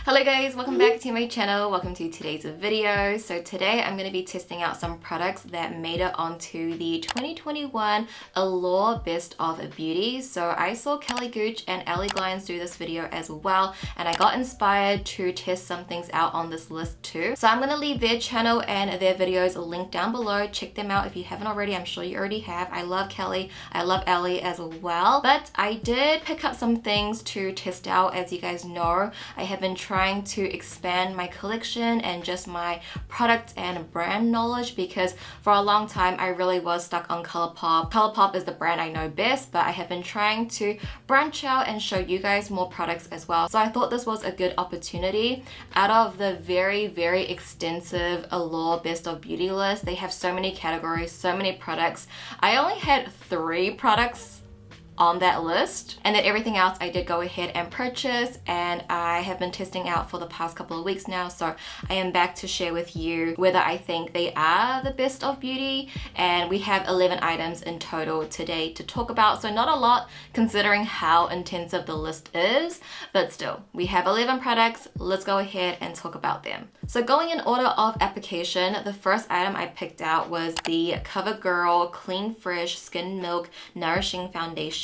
Hello guys, welcome back to my channel. Welcome to today's video. So today I'm going to be testing out some products that made it onto the 2021 Allure Best of Beauty. So I saw Kelly Gooch and Ellie Glines do this video as well, and I got inspired to test some things out on this list too. So I'm going to leave their channel and their videos linked down below. Check them out if you haven't already. I'm sure you already have. I love Kelly. I love Ellie as well. But I did pick up some things to test out. As you guys know, I have been trying to expand my collection and just my product and brand knowledge, because for a long time I really was stuck on ColourPop. ColourPop is the brand I know best, but I have been trying to branch out and show you guys more products as well. So I thought this was a good opportunity. Out of the very extensive Allure Best of Beauty list, they have so many categories, so many products. I only had 3 products on that list, and then everything else I did go ahead and purchase, and I have been testing out for the past couple of weeks now. So I am back to share with you whether I think they are the best of beauty, and we have 11 items in total today to talk about. So not a lot considering how intensive the list is, but still, we have 11 products. Let's go ahead and talk about them. So going in order of application, the first item I picked out was the COVERGIRL Clean Fresh Skin Milk Nourishing Foundation.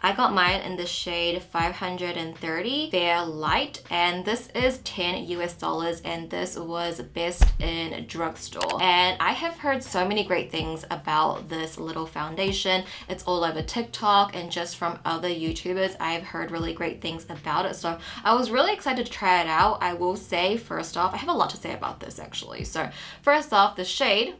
I got mine in the shade 530 Fair Light, and this is $10 US, and this was best in drugstore. And I have heard so many great things about this little foundation. It's all over TikTok, and just from other YouTubers I've heard really great things about it. So I was really excited to try it out. I will say, first off, I have a lot to say about this actually. So first off, the shade,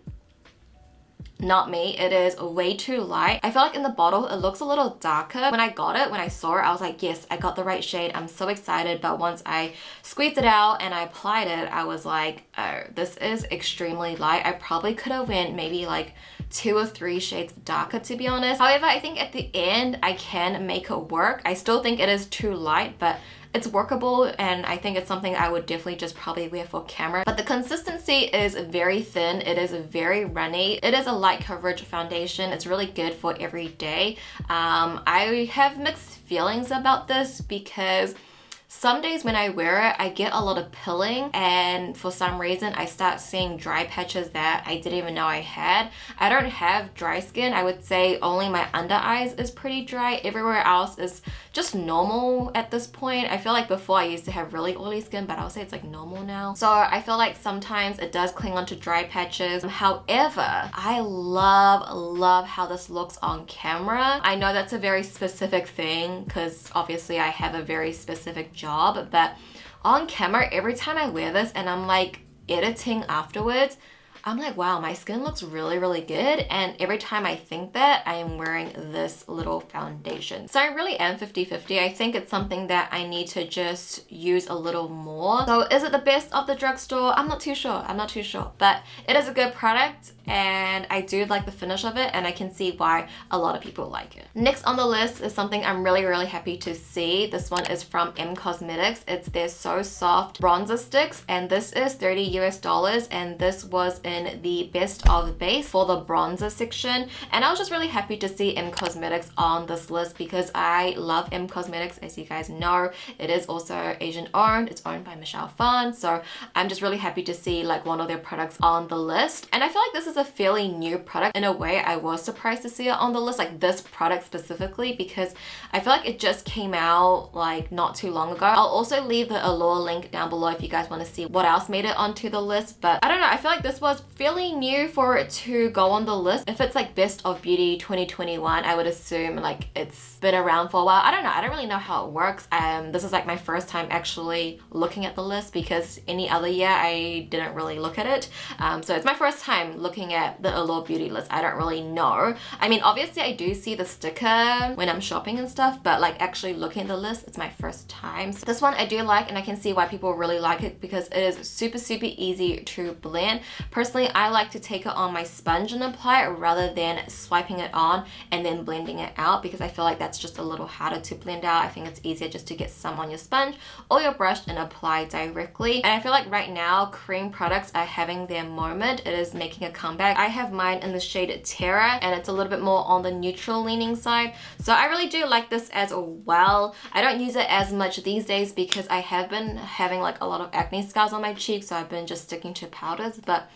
not me, it is way too light. I feel like in the bottle it looks a little darker. When I got it, when I saw it, I was like, yes, I got the right shade. I'm so excited. But once I squeezed it out and I applied it, I was like, oh, this is extremely light. I probably could have went maybe like 2 or 3 shades darker, to be honest. However, I think at the end I can make it work. I still think it is too light, but it's workable, and I think it's something I would definitely just probably wear for camera. But the consistency is very thin. It is very runny. It is a light coverage foundation. It's really good for every day. I have mixed feelings about this because some days when I wear it, I get a lot of pilling, and for some reason I start seeing dry patches that I didn't even know I had. I don't have dry skin. I would say only my under eyes is pretty dry. Everywhere else is just normal at this point. I feel like before I used to have really oily skin, but I would say it's like normal now. So I feel like sometimes it does cling onto dry patches. However, I love how this looks on camera. I know that's a very specific thing because obviously I have a very specific job, but on camera, every time I wear this and I'm like editing afterwards, I'm like, wow, my skin looks really good. And every time I think that, I am wearing this little foundation. So I really am 50-50. I think it's something that I need to just use a little more. So is it the best of the drugstore? I'm not too sure. But it is a good product, and I do like the finish of it, and I can see why a lot of people like it. Next on the list is something I'm really happy to see. This one is from M Cosmetics. It's their So Soft bronzer sticks, and this is $30 US, and this was in the best of base for the bronzer section. And I was just really happy to see M Cosmetics on this list because I love M Cosmetics. As you guys know, it is also Asian owned. It's owned by Michelle Phan, so I'm just really happy to see like one of their products on the list. And I feel like this is a fairly new product. In a way, I was surprised to see it on the list, like this product specifically, because I feel like it just came out like not too long ago. I'll also leave the Allure link down below if you guys want to see what else made it onto the list. But I don't know, I feel like this was fairly new for it to go on the list. If it's like Best of Beauty 2021, I would assume like it's been around for a while. I don't know, I don't really know how it works. This is like my first time actually looking at the list, because any other year I didn't really look at it. So it's my first time looking at the Allure Beauty list. I don't really know. I mean, obviously I do see the sticker when I'm shopping and stuff, but like actually looking at the list, it's my first time. So this one I do like, and I can see why people really like it because it is super easy to blend. Personally, I like to take it on my sponge and apply it rather than swiping it on and then blending it out, because I feel like that's just a little harder to blend out. I think it's easier just to get some on your sponge or your brush and apply directly. And I feel like right now cream products are having their moment. It is making a comeback brown bag. I have mine in the shade Terra, and it's a little bit more on the neutral leaning side. So I really do like this as well. I don't use it as much these days because I have been having like a lot of acne scars on my cheeks, so I've been just sticking to powders. But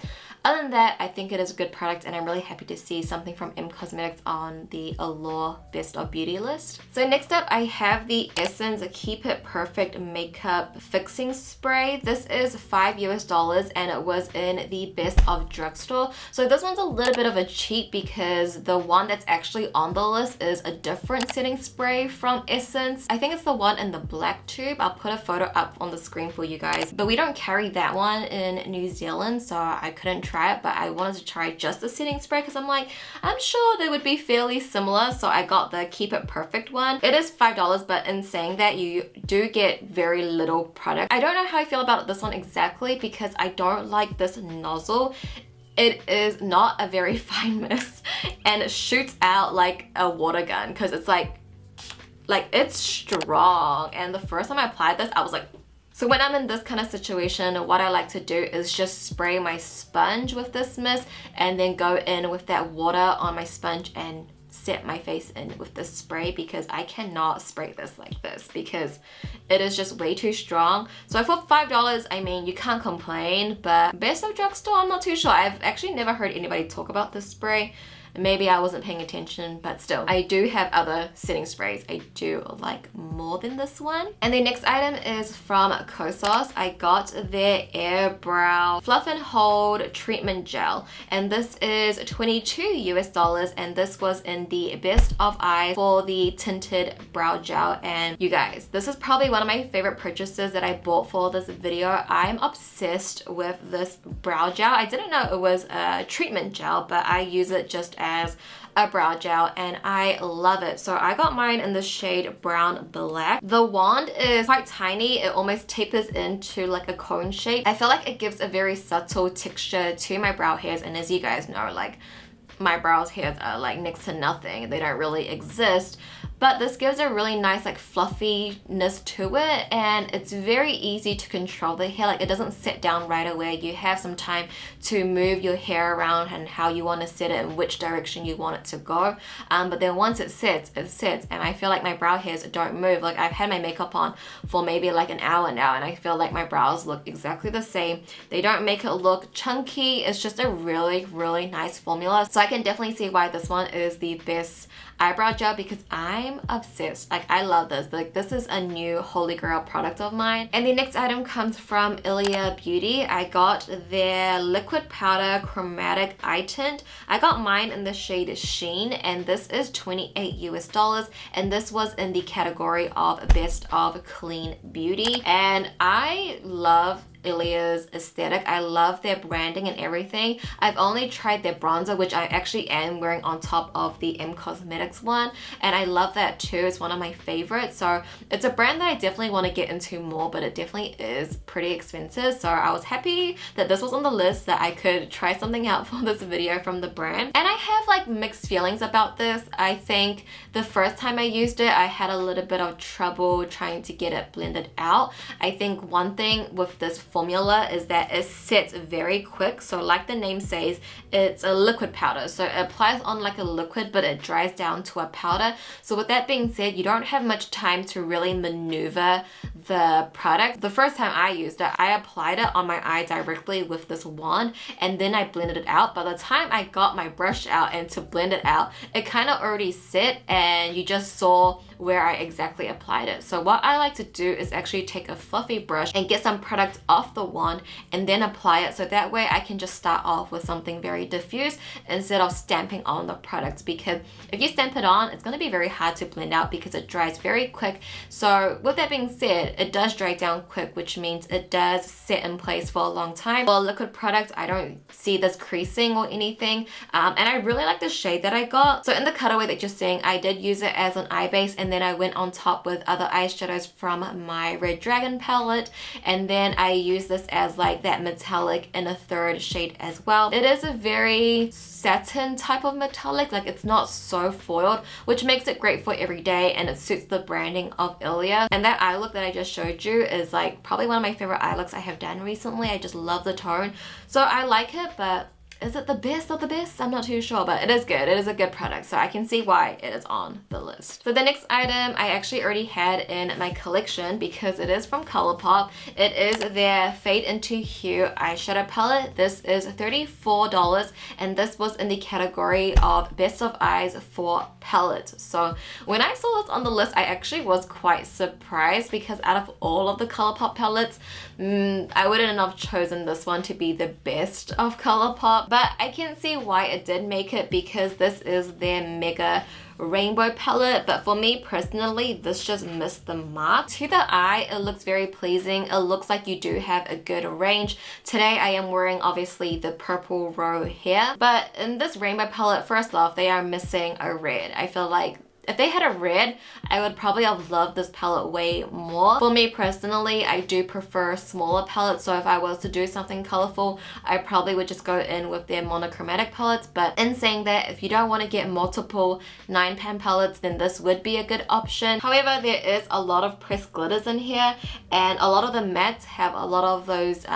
other than that, I think it is a good product, and I'm really happy to see something from M Cosmetics on the Allure Best of Beauty list. So next up, I have the Essence Keep It Perfect Makeup Fixing Spray. This is $5 and it was in the Best of Drugstore. So this one's a little bit of a cheat because the one that's actually on the list is a different setting spray from Essence. I think it's the one in the black tube. I'll put a photo up on the screen for you guys. But we don't carry that one in New Zealand, so I couldn't try it, but I wanted to try just the setting spray because I'm like, I'm sure they would be fairly similar, so I got the Keep It Perfect one. It is $5, but in saying that, you do get very little product. I don't know how I feel about this one exactly because I don't like this nozzle. It is not a very fine mist and it shoots out like a water gun because it's like it's strong, and the first time I applied this I was like, so when I'm in this kind of situation, what I like to do is just spray my sponge with this mist and then go in with that water on my sponge and set my face in with this spray because I cannot spray this like this because it is just way too strong. So for $5, I mean, you can't complain, but Best of Drugstore, I'm not too sure. I've actually never heard anybody talk about this spray. Maybe I wasn't paying attention, but still. I do have other setting sprays I do like more than this one. And the next item is from Kosas. I got their Air Brow Fluff and Hold Treatment Gel. And this is $22 and this was in the Best of Eyes for the tinted brow gel. And you guys, this is probably one of my favorite purchases that I bought for this video. I'm obsessed with this brow gel. I didn't know it was a treatment gel, but I use it just as a brow gel and I love it. So I got mine in the shade Brown Black. The wand is quite tiny. It almost tapers into like a cone shape. I feel like it gives a very subtle texture to my brow hairs, and as you guys know, like my brow hairs are like next to nothing. They don't really exist. But this gives a really nice like fluffiness to it, and it's very easy to control the hair. Like it doesn't sit down right away. You have some time to move your hair around and how you want to set it and which direction you want it to go. But then once it sits, and I feel like my brow hairs don't move. Like I've had my makeup on for maybe like an hour now and I feel like my brows look exactly the same. They don't make it look chunky. It's just a really, really nice formula. So I can definitely see why this one is the best eyebrow gel because I'm obsessed. Like I love this. Like this is a new holy grail product of mine. And the next item comes from Ilia Beauty. I got their liquid powder chromatic eye tint. I got mine in the shade Sheen and this is $28 and this was in the category of Best of Clean Beauty. And I love Ilia's aesthetic. I love their branding and everything. I've only tried their bronzer, which I actually am wearing on top of the M Cosmetics one, and I love that too. It's one of my favorites. So it's a brand that I definitely want to get into more, but it definitely is pretty expensive. So I was happy that this was on the list, that I could try something out for this video from the brand. And I have like mixed feelings about this. I think the first time I used it, I had a little bit of trouble trying to get it blended out. I think one thing with this formula is that it sets very quick. So like the name says, it's a liquid powder, so it applies on like a liquid but it dries down to a powder. So with that being said, you don't have much time to really maneuver the product. The first time I used it, I applied it on my eye directly with this wand and then I blended it out. By the time I got my brush out and to blend it out, it kind of already set and you just saw where I exactly applied it. So what I like to do is actually take a fluffy brush and get some product off the wand and then apply it, so that way I can just start off with something very diffuse instead of stamping on the product, because if you stamp it on, it's going to be very hard to blend out because it dries very quick. So with that being said, it does dry down quick, which means it does sit in place for a long time. For a liquid product, I don't see this creasing or anything, and I really like the shade that I got. So in the cutaway that you're seeing, I did use it as an eye base, and then I went on top with other eyeshadows from my Red Dragon palette, and then I used this as like that metallic in a third shade as well. It is a very satin type of metallic, like it's not so foiled, which makes it great for every day, and it suits the branding of Ilia. And that eye look that I just showed you is like probably one of my favorite eye looks I have done recently. I just love the tone, so I like it, but Is it the best of the best? I'm not too sure, but it is good. It is a good product, so I can see why it is on the list. So the next item I actually already had in my collection because it is from ColourPop. It is their Fade Into Hue eyeshadow palette. This is $34, and this was in the category of Best of Eyes for palettes. So when I saw this on the list, I actually was quite surprised because out of all of the ColourPop palettes, I wouldn't have chosen this one to be the best of ColourPop, but I can see why it did make it because this is their mega rainbow palette. But for me personally, this just missed the mark. To the eye, it looks very pleasing. It looks like you do have a good range. Today I am wearing obviously the purple row here, but in this rainbow palette, first off, they are missing a red. I feel like if they had a red, I would probably have loved this palette way more. For me personally, I do prefer smaller palettes, so if I was to do something colorful, I probably would just go in with their monochromatic palettes. But in saying that, if you don't want to get multiple 9-pan palettes, then this would be a good option. However, there is a lot of pressed glitters in here, and a lot of the mattes have a lot of those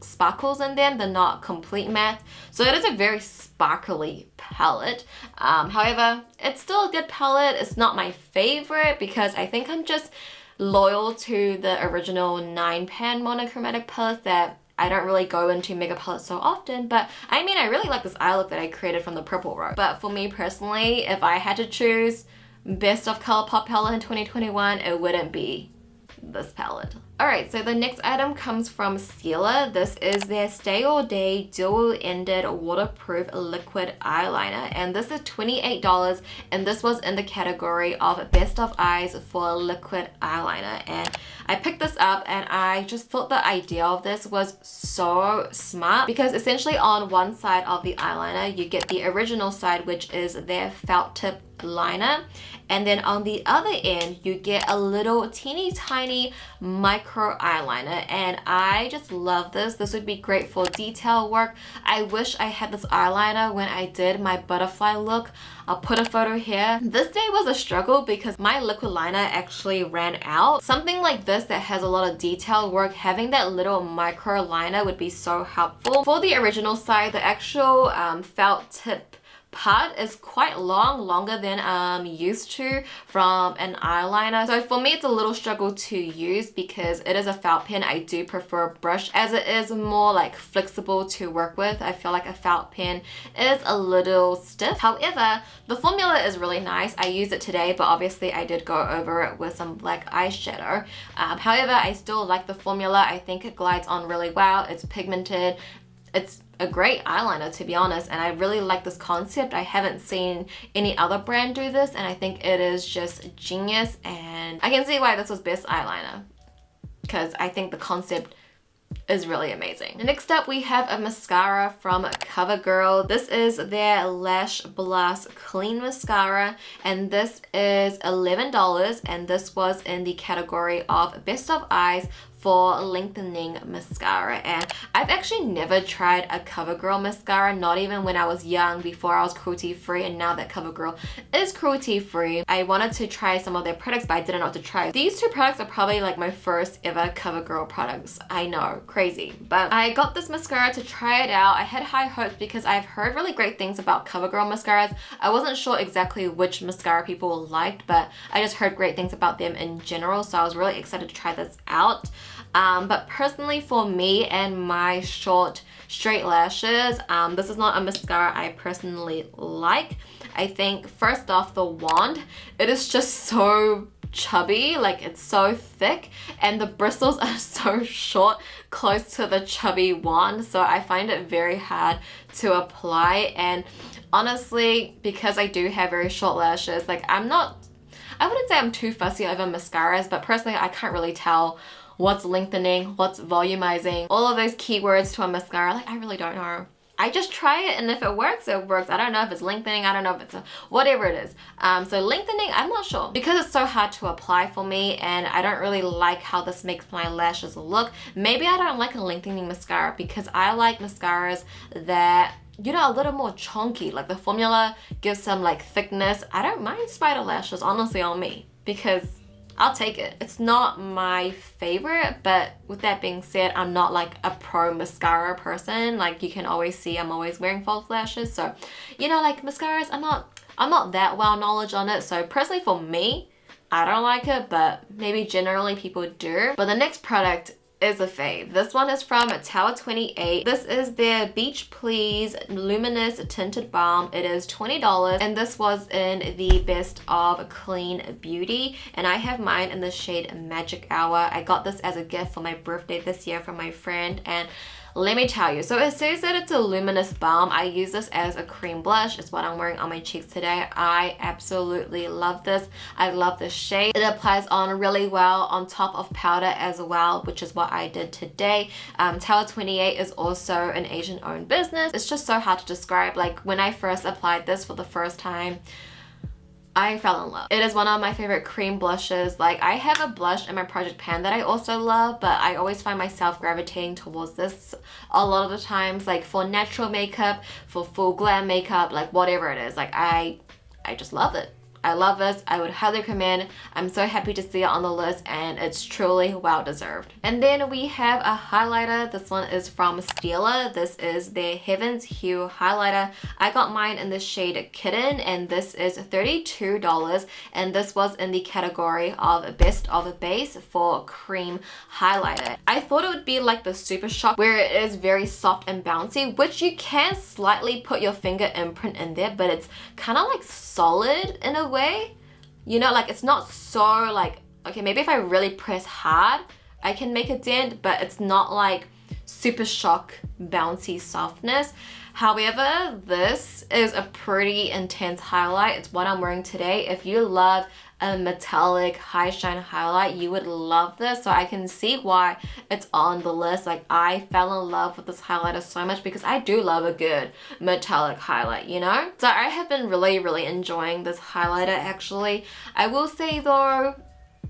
sparkles in them. They're not complete matte, so it is a very sparkly palette. However, it's still a good palette. It's not my favorite because I think I'm just loyal to the original 9-pan monochromatic palettes that I don't really go into mega palettes so often. But I mean, I really like this eye look that I created from the purple row. But for me personally, if I had to choose best of ColourPop palette in 2021, it wouldn't be this palette. Alright, so the next item comes from Stila. This is their Stay All Day dual-ended waterproof liquid eyeliner, and this is $28, and this was in the category of Best of Eyes for liquid eyeliner. And I picked this up and I just thought the idea of this was so smart because essentially on one side of the eyeliner you get the original side, which is their felt tip liner, and then on the other end you get a little teeny tiny micro eyeliner, and I just love this. This would be great for detail work. I wish I had this eyeliner when I did my butterfly look. I'll put a photo here. This day was a struggle because my liquid liner actually ran out. Something like this that has a lot of detail work, having that little micro liner would be so helpful. For the original side, the actual felt tip part is quite long, longer than I'm used to from an eyeliner. So for me, it's a little struggle to use because it is a felt pen. I do prefer a brush as it is more like flexible to work with. I feel like a felt pen is a little stiff. However, the formula is really nice. I used it today, but obviously I did go over it with some black eyeshadow. However, I still like the formula. I think it glides on really well. It's pigmented. It's a great eyeliner, to be honest, and I really like this concept. I haven't seen any other brand do this, and I think it is just genius, and I can see why this was best eyeliner because I think the concept is really amazing. Next up, we have a mascara from CoverGirl. This is their Lash Blast Clean Mascara, and this is $11, and this was in the category of Best of Eyes for lengthening mascara. And I've actually never tried a CoverGirl mascara, not even when I was young, before I was cruelty free, and now that CoverGirl is cruelty free. I wanted to try some of their products, but I didn't know what to try. These two products are probably like my first ever CoverGirl products. I know, crazy. But I got this mascara to try it out. I had high hopes because I've heard really great things about CoverGirl mascaras. I wasn't sure exactly which mascara people liked, but I just heard great things about them in general, so I was really excited to try this out. But personally for me and my short straight lashes, this is not a mascara I personally like. I think first off, the wand, it is just so chubby, like it's so thick, and the bristles are so short close to the chubby wand, so I find it very hard to apply. And honestly, because I do have very short lashes, like I wouldn't say I'm too fussy over mascaras, but personally I can't really tell what's lengthening, what's volumizing, all of those keywords to a mascara. Like I really don't know. I just try it, and if it works, it works. I don't know if it's lengthening, I don't know if it's whatever it is. So lengthening, I'm not sure. Because it's so hard to apply for me, and I don't really like how this makes my lashes look. Maybe I don't like a lengthening mascara because I like mascaras that, you know, a little more chunky. Like the formula gives some like thickness. I don't mind spider lashes, honestly, on me, because I'll take it. It's not my favorite, but with that being said, I'm not like a pro mascara person. Like you can always see I'm always wearing false lashes, so you know, like mascaras, I'm not that well knowledge on it. So personally for me, I don't like it, but maybe generally people do. But the next product is a fave. This one is from Tower 28. This is their Beach Please Luminous Tinted Balm. It is $20 and this was in the Best of Clean Beauty, and I have mine in the shade Magic Hour. I got this as a gift for my birthday this year from my friend, and let me tell you, so it says that it's a luminous balm. I use this as a cream blush. It's what I'm wearing on my cheeks today. I absolutely love this. I love the shade. It applies on really well on top of powder as well, which is what I did today. Tower 28 is also an Asian owned business. It's just so hard to describe. Like when I first applied this for the first time, I fell in love. It is one of my favorite cream blushes. Like I have a blush in my project pan that I also love, but I always find myself gravitating towards this a lot of the times, like for natural makeup, for full glam makeup, like whatever it is. Like I just love it. I love this. I would highly recommend. I'm so happy to see it on the list, and it's truly well deserved. And then we have a highlighter. This one is from Stila. This is their Heaven's Hue highlighter. I got mine in the shade Kitten, and this is $32, and this was in the category of Best of a Base for cream highlighter. I thought it would be like the Super Shock, where it is very soft and bouncy, which you can slightly put your finger imprint in there, but it's kind of like solid in a way, you know, like it's not so like, okay, maybe if I really press hard I can make a dent, but it's not like Super Shock bouncy softness. However, this is a pretty intense highlight. It's what I'm wearing today. If you love a metallic high shine highlight, you would love this. So I can see why it's on the list. Like I fell in love with this highlighter so much because I do love a good metallic highlight, you know? So I have been really enjoying this highlighter actually. I will say though,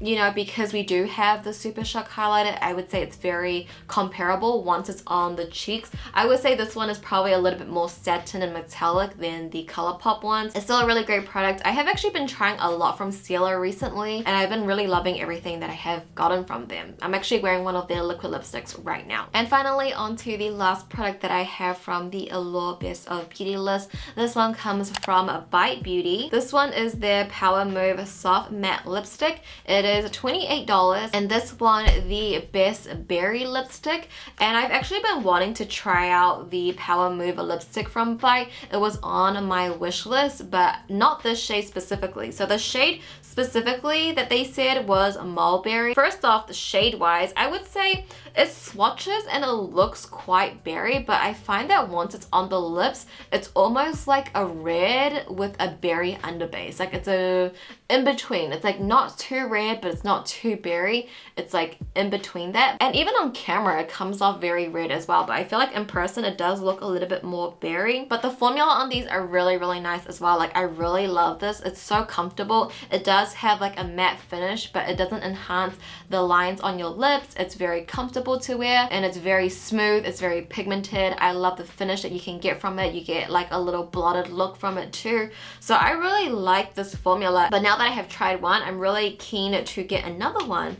you know, because we do have the Super Shock highlighter, I would say it's very comparable once it's on the cheeks. I would say this one is probably a little bit more satin and metallic than the ColourPop ones. It's still a really great product. I have actually been trying a lot from Stila recently, and I've been really loving everything that I have gotten from them. I'm actually wearing one of their liquid lipsticks right now. And finally, onto the last product that I have from the Allure Best of Beauty list. This one comes from Bite Beauty. This one is their Power Move Soft Matte Lipstick. It is $28, and this one the Best Berry Lipstick, and I've actually been wanting to try out the Power Move lipstick from Bite. It was on my wish list, but not this shade specifically. So the shade specifically that they said was Mulberry. First off, the shade wise, I would say it swatches and it looks quite berry, but I find that once it's on the lips, it's almost like a red with a berry underbase. Like it's a in between. It's like not too red, but it's not too berry. It's like in between that. And even on camera, it comes off very red as well, but I feel like in person it does look a little bit more berry. But the formula on these are really nice as well. Like I really love this. It's so comfortable. It does have like a matte finish, but it doesn't enhance the lines on your lips. It's very comfortable to wear, and it's very smooth. It's very pigmented. I love the finish that you can get from it. You get like a little blotted look from it too. So I really like this formula, but now that I have tried one, I'm really keen to get another one.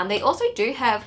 They also do have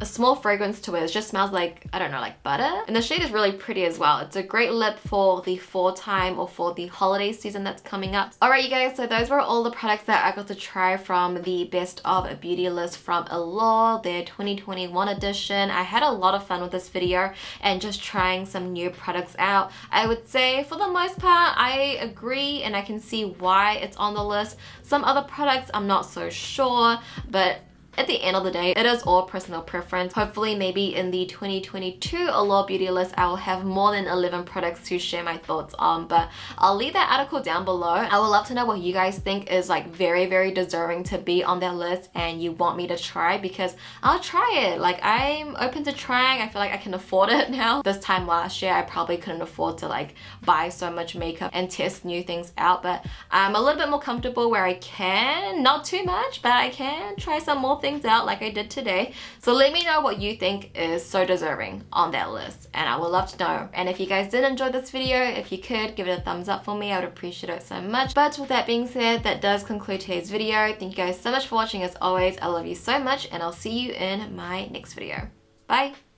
a small fragrance to it. It just smells like, I don't know, like butter. And the shade is really pretty as well. It's a great lip for the fall time or for the holiday season that's coming up. Alright you guys, so those were all the products that I got to try from the Best of Beauty list from Allure, their 2021 edition. I had a lot of fun with this video and just trying some new products out. I would say for the most part, I agree and I can see why it's on the list. Some other products I'm not so sure, but at the end of the day, it is all personal preference. Hopefully maybe in the 2022 Allure Beauty list, I will have more than 11 products to share my thoughts on, but I'll leave that article down below. I would love to know what you guys think is like very deserving to be on that list and you want me to try, because I'll try it. Like I'm open to trying. I feel like I can afford it now. This time last year, I probably couldn't afford to like buy so much makeup and test new things out, but I'm a little bit more comfortable where I can, not too much, but I can try some more things out like I did today. So let me know what you think is so deserving on that list, and I would love to know. And if you guys did enjoy this video, if you could give it a thumbs up for me, I would appreciate it so much. But with that being said, that does conclude today's video. Thank you guys so much for watching. As always, I love you so much, and I'll see you in my next video. Bye!